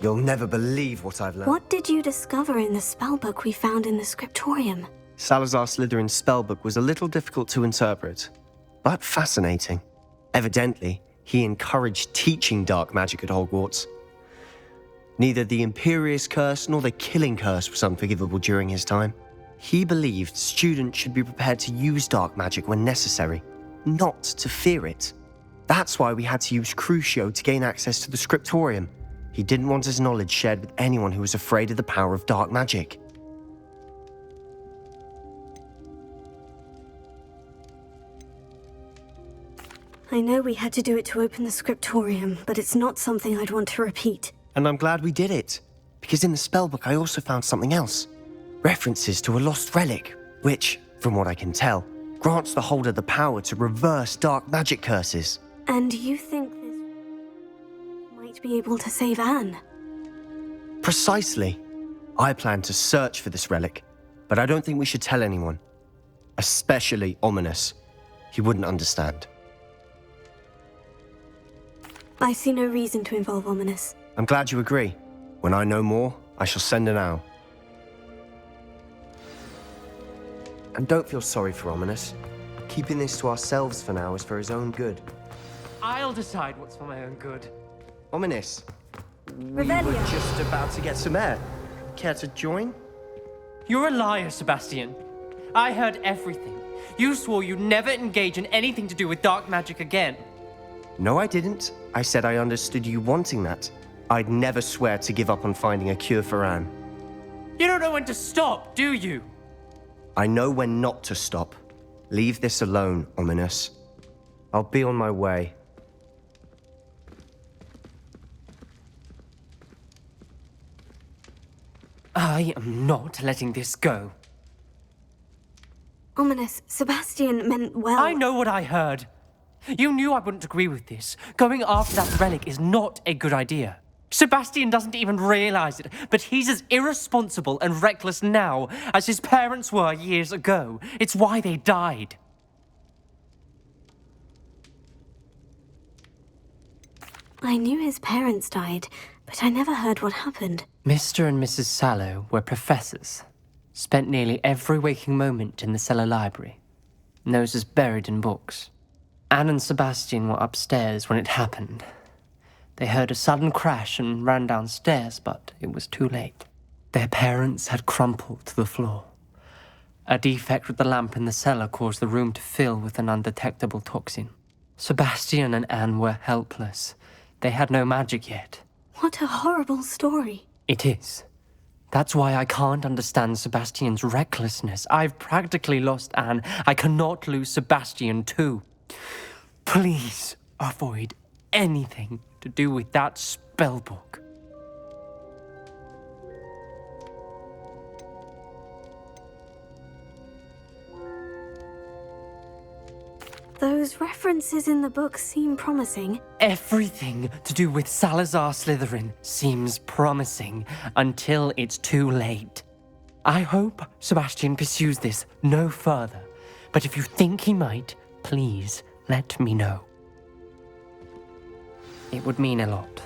You'll never believe what I've learned. What did you discover in the spellbook we found in the scriptorium? Salazar Slytherin's spellbook was a little difficult to interpret, but fascinating. Evidently, he encouraged teaching dark magic at Hogwarts. Neither the Imperious Curse nor the Killing Curse was unforgivable during his time. He believed students should be prepared to use dark magic when necessary, not to fear it. That's why we had to use Crucio to gain access to the scriptorium. He didn't want his knowledge shared with anyone who was afraid of the power of dark magic. I know we had to do it to open the scriptorium, but it's not something I'd want to repeat. And I'm glad we did it, because in the spellbook I also found something else. References to a lost relic, which, from what I can tell, grants the holder the power to reverse dark magic curses. And you think this might be able to save Anne? Precisely. I plan to search for this relic, but I don't think we should tell anyone. Especially Ominous. He wouldn't understand. I see no reason to involve Ominous. I'm glad you agree. When I know more, I shall send an owl. And don't feel sorry for Ominous. Keeping this to ourselves for now is for his own good. I'll decide what's for my own good. Ominous, we were Revelio. just about to get some air. Care to join? You're a liar, Sebastian. I heard everything. You swore you'd never engage in anything to do with dark magic again. No, I didn't. I said I understood you wanting that. I'd never swear to give up on finding a cure for Anne. You don't know when to stop, do you? I know when not to stop. Leave this alone, Ominous. I'll be on my way. I am not letting this go. Ominous, Sebastian meant well. I know what I heard. You knew I wouldn't agree with this. Going after that relic is not a good idea. Sebastian doesn't even realize it, but he's as irresponsible and reckless now as his parents were years ago. It's why they died. I knew his parents died, but I never heard what happened. Mr. and Mrs. Sallow were professors. Spent nearly every waking moment in the cellar library. Noses buried in books. Anne and Sebastian were upstairs when it happened. They heard a sudden crash and ran downstairs, but it was too late. Their parents had crumpled to the floor. A defect with the lamp in the cellar caused the room to fill with an undetectable toxin. Sebastian and Anne were helpless. They had no magic yet. What a horrible story. It is. That's why I can't understand Sebastian's recklessness. I've practically lost Anne. I cannot lose Sebastian too. Please avoid anything to do with that spellbook. Those references in the book seem promising. Everything to do with Salazar Slytherin seems promising until it's too late. I hope Sebastian pursues this no further, but if you think he might, please let me know. It would mean a lot.